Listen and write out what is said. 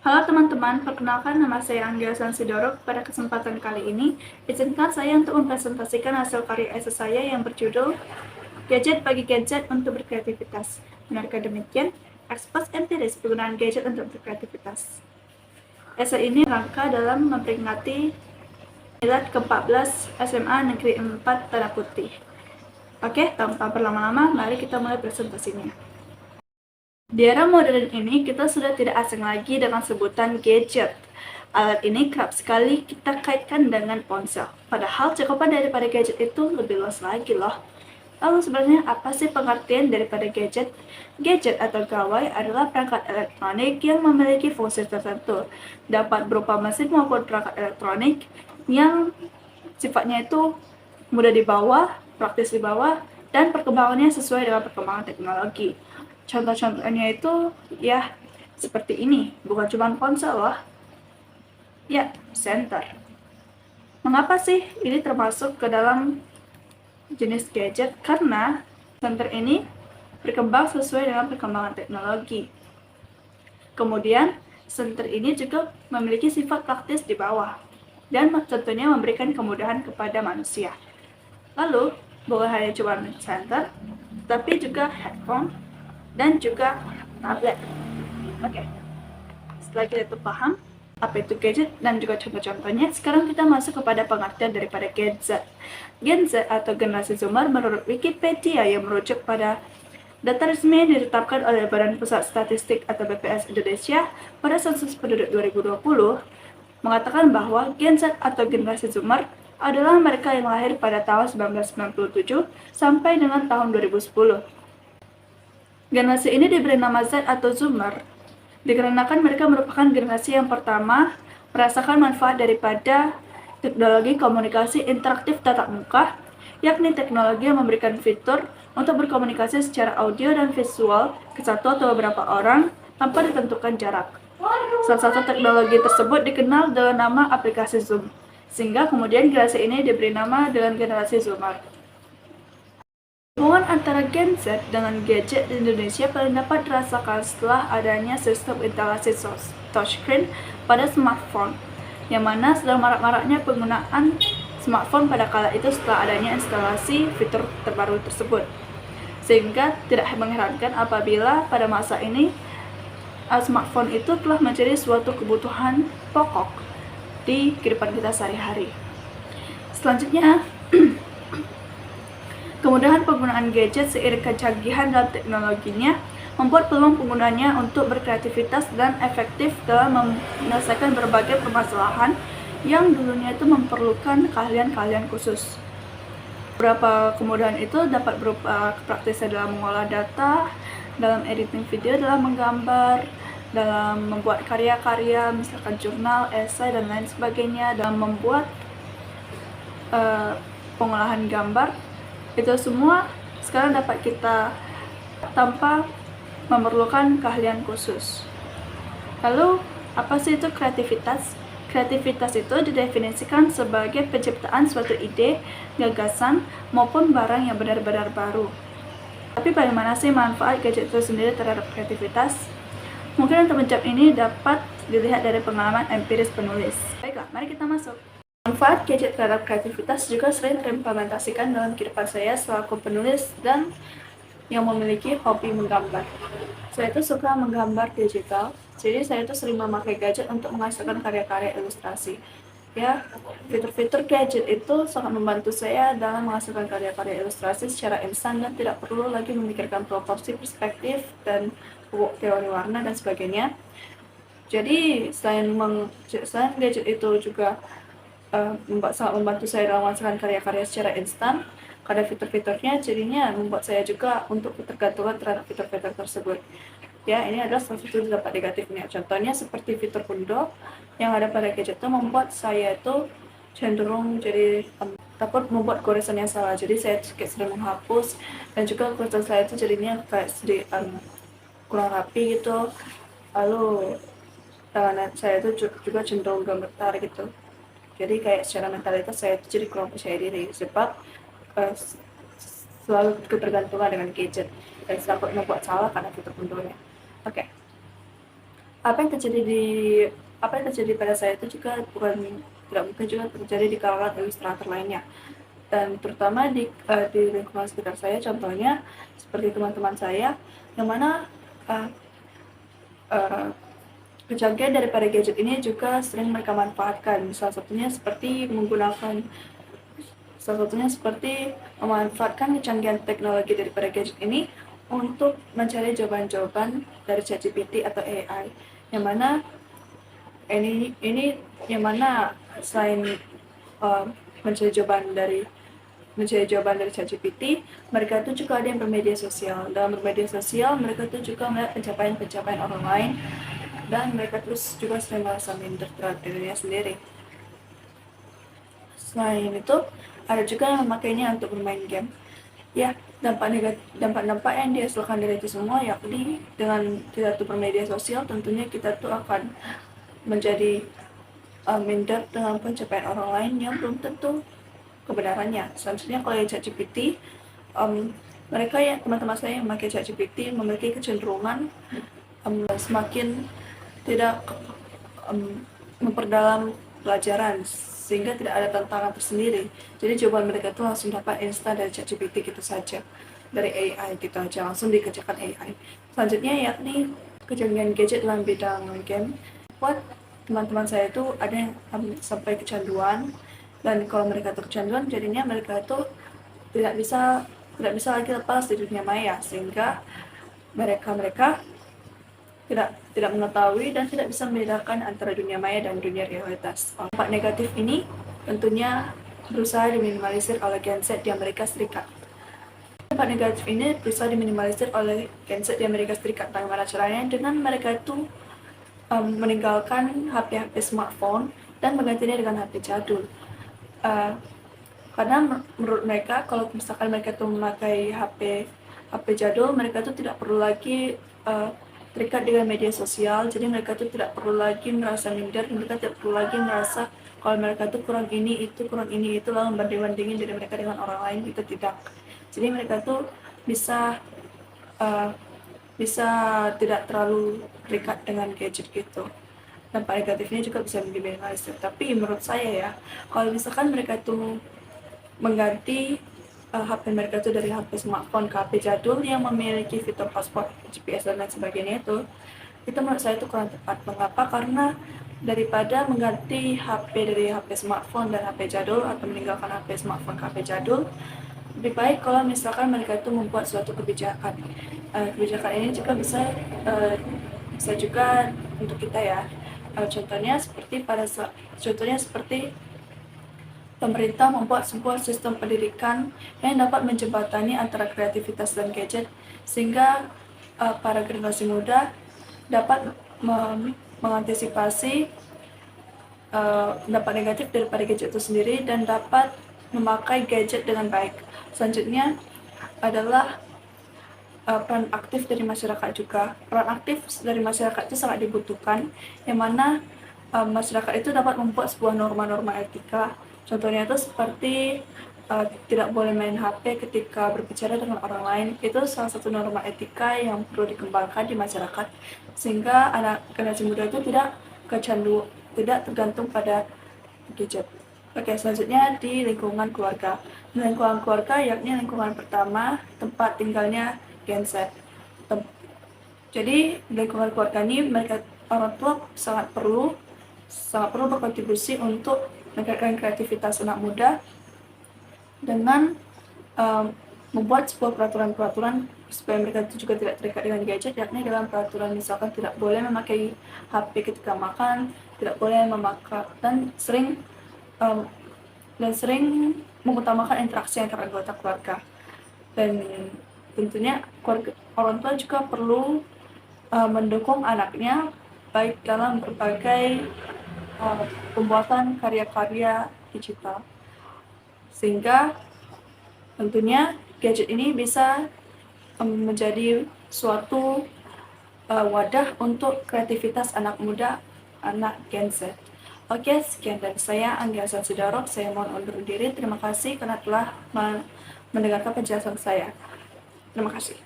Halo teman-teman, perkenalkan nama saya Anggia Sansidoro. Pada kesempatan kali ini, izinkan saya untuk mempresentasikan hasil karya esai saya yang berjudul Gadget bagi Gadget untuk Berkreativitas. Benarkah demikian? Ekspos empiris penggunaan gadget untuk berkreativitas. Esai ini rangka dalam memperingati milad ke-14 SMA Negeri 4 Tanah Putih. Oke, tanpa berlama-lama, mari kita mulai presentasinya. Di era modern ini, kita sudah tidak asing lagi dengan sebutan gadget. Alat ini kerap sekali kita kaitkan dengan ponsel. Padahal cakupan daripada gadget itu lebih luas lagi loh. Lalu sebenarnya apa sih pengertian daripada gadget? Gadget atau gawai adalah perangkat elektronik yang memiliki fungsi tertentu. Dapat berupa mesin maupun perangkat elektronik yang sifatnya itu mudah dibawa, praktis dibawa, dan perkembangannya sesuai dengan perkembangan teknologi. Contoh-contohnya itu ya seperti ini, bukan cuma ponsel loh. Ya, senter. Mengapa sih ini termasuk ke dalam jenis gadget? Karena senter ini berkembang sesuai dengan perkembangan teknologi. Kemudian, senter ini juga memiliki sifat praktis di bawah dan tentunya memberikan kemudahan kepada manusia. Lalu, bukan hanya cuma senter, tapi juga headphone dan juga tablet. Oke, setelah kita itu paham apa itu gadget dan juga contoh-contohnya, sekarang kita masuk kepada pengertian daripada Gen Z. Gen Z atau generasi Zoomer menurut Wikipedia yang merujuk pada data resmi yang ditetapkan oleh Badan Pusat Statistik atau BPS Indonesia pada sensus penduduk 2020 mengatakan bahwa Gen Z atau generasi Zoomer adalah mereka yang lahir pada tahun 1997 sampai dengan tahun 2010. Generasi ini diberi nama Z atau Zoomer dikarenakan mereka merupakan generasi yang pertama merasakan manfaat daripada teknologi komunikasi interaktif tatap muka, yakni teknologi yang memberikan fitur untuk berkomunikasi secara audio dan visual ke satu atau beberapa orang tanpa ditentukan jarak. Salah satu teknologi tersebut dikenal dengan nama aplikasi Zoom, sehingga kemudian generasi ini diberi nama dengan generasi Zoomer. Hubungan antara Gen Z dengan gadget di Indonesia paling dapat dirasakan setelah adanya sistem instalasi touchscreen pada smartphone, yang mana sedang marak-maraknya penggunaan smartphone pada kala itu setelah adanya instalasi fitur terbaru tersebut. Sehingga tidak mengherankan apabila pada masa ini smartphone itu telah menjadi suatu kebutuhan pokok di kehidupan kita sehari-hari. Selanjutnya, kemudahan penggunaan gadget seiring kecanggihan dalam teknologinya membuat peluang penggunanya untuk berkreativitas dan efektif dalam menyelesaikan berbagai permasalahan yang dulunya itu memerlukan keahlian-keahlian khusus. Beberapa kemudahan itu dapat berupa kepraktisan dalam mengolah data, dalam editing video, dalam menggambar, dalam membuat karya-karya, misalkan jurnal, esai, dan lain sebagainya, dalam membuat pengolahan gambar. Itu semua sekarang dapat kita tanpa memerlukan keahlian khusus. Lalu, apa sih itu kreativitas? Kreativitas itu didefinisikan sebagai penciptaan suatu ide, gagasan, maupun barang yang benar-benar baru. Tapi bagaimana sih manfaat gadget itu sendiri terhadap kreativitas? Mungkin untuk menjawab ini dapat dilihat dari pengalaman empiris penulis. Baiklah, mari kita masuk. Manfaat gadget terhadap kreativitas juga sering terimplementasikan dalam kehidupan saya selaku penulis dan yang memiliki hobi menggambar. Saya itu suka menggambar digital, jadi saya itu sering memakai gadget untuk menghasilkan karya-karya ilustrasi. Ya, fitur-fitur gadget itu sangat membantu saya dalam menghasilkan karya-karya ilustrasi secara instan dan tidak perlu lagi memikirkan proporsi, perspektif, dan teori warna dan sebagainya. Jadi selain gadget itu juga sangat membantu saya dalam menghasilkan karya-karya secara instan, karena fitur-fiturnya jadinya membuat saya juga untuk ketergantungan terhadap fitur-fitur tersebut. Ya, ini adalah salah satu dampak negatifnya. Contohnya seperti fitur undo yang ada pada gadget itu membuat saya itu cenderung jadi takut membuat goresan yang salah. Jadi saya sering menghapus dan juga goresan saya itu jadinya kayak sedikit kurang rapi gitu. Lalu tangan saya itu juga cenderung gemetar gitu. Jadi kayak secara mentalitas saya itu jadi kurang percaya diri sebab selalu ketergantungan dengan gadget dan takut membuat salah karena fitur unduhnya. Oke. apa yang terjadi di apa yang terjadi pada saya itu juga tidak mungkin juga terjadi di kalangan ilustrator lainnya, dan terutama di lingkungan sekitar saya, contohnya seperti teman-teman saya yang mana uh, uh, kecanggihan daripada gadget ini juga sering mereka manfaatkan. Salah satunya seperti memanfaatkan kecanggihan teknologi daripada gadget ini untuk mencari jawaban-jawaban dari ChatGPT atau AI, yang mana ini yang mana selain uh, mencari jawaban dari ChatGPT, mereka itu juga ada yang bermedia sosial. Dalam bermedia sosial, mereka itu juga melihat pencapaian-pencapaian orang lain, dan mereka terus juga sering merasa minder terhadap dirinya sendiri. Selain itu, ada juga yang memakainya untuk bermain game. Ya, dampak yang dihasilkan dari itu semua yakni dengan kita tuh bermedia sosial, tentunya kita tuh akan menjadi minder dengan pencapaian orang lain yang belum tentu kebenarannya. Selanjutnya, kalau ChatGPT, mereka teman-teman saya yang memakai ChatGPT memiliki kecenderungan semakin tidak memperdalam pelajaran, sehingga tidak ada tantangan tersendiri. Jadi jawaban mereka itu langsung dapat instan dari ChatGPT gitu saja, dari AI gitu aja, langsung dikerjakan AI. Selanjutnya yakni kecanggihan gadget dalam bidang game buat teman-teman saya itu ada yang sampai kecanduan, dan kalau mereka itu kecanduan, jadinya mereka itu tidak bisa lagi lepas di dunia maya, sehingga mereka tidak mengetahui dan tidak bisa membedakan antara dunia maya dan dunia realitas. Dampak negatif ini tentunya berusaha diminimalisir oleh Gen Z di Amerika Serikat. Dampak negatif ini berusaha diminimalisir oleh Gen Z di Amerika Serikat. Bagaimana caranya? Dengan mereka itu meninggalkan HP smartphone dan menggantinya dengan HP jadul. Karena menurut mereka, kalau misalkan mereka itu memakai HP jadul, mereka itu tidak perlu lagi terikat dengan media sosial. Jadi mereka itu tidak perlu lagi merasa minder, mereka tidak perlu lagi merasa kalau mereka itu kurang ini itu lalu membanding-bandingin diri mereka dengan orang lain. Itu tidak. Jadi mereka itu bisa tidak terlalu terikat dengan gadget gitu. Dampak negatifnya juga bisa diminimalisir. Tapi menurut saya ya, kalau misalkan mereka itu mengganti HP mereka itu dari HP smartphone ke HP jadul yang memiliki fitur hotspot, GPS dan lain sebagainya, itu menurut saya itu kurang tepat. Mengapa? Karena daripada mengganti HP dari HP smartphone dan HP jadul, atau meninggalkan HP smartphone ke HP jadul, lebih baik kalau misalkan mereka itu membuat suatu kebijakan. Kebijakan ini juga bisa juga untuk kita ya. Contohnya seperti pemerintah membuat sebuah sistem pendidikan yang dapat menjembatani antara kreativitas dan gadget, sehingga para generasi muda dapat mengantisipasi dampak negatif daripada gadget itu sendiri dan dapat memakai gadget dengan baik. Selanjutnya adalah peran aktif dari masyarakat juga. Peran aktif dari masyarakat itu sangat dibutuhkan, yang mana masyarakat itu dapat membuat sebuah norma-norma etika. Contohnya itu seperti tidak boleh main HP ketika berbicara dengan orang lain. Itu salah satu norma etika yang perlu dikembangkan di masyarakat, sehingga anak generasi muda itu tidak tergantung pada gadget. Oke, selanjutnya di lingkungan keluarga. Lingkungan keluarga yakni lingkungan pertama tempat tinggalnya Gen Z. Jadi lingkungan keluarga ini orang tua sangat perlu berkontribusi untuk meningkatkan kreativitas anak muda dengan membuat sebuah peraturan-peraturan supaya mereka itu juga tidak terikat dengan gadget, yakni dalam peraturan misalkan tidak boleh memakai HP ketika makan, tidak boleh memakai dan sering mengutamakan interaksi antar anggota keluarga. Dan tentunya orang tua juga perlu mendukung anaknya baik dalam berbagai pembuatan karya-karya digital, sehingga tentunya gadget ini bisa menjadi suatu wadah untuk kreativitas anak muda, anak Gen Z. Oke, sekian dari saya, Anggia Sansidorok. Saya mohon undur diri. Terima kasih karena telah mendengarkan penjelasan saya. Terima kasih.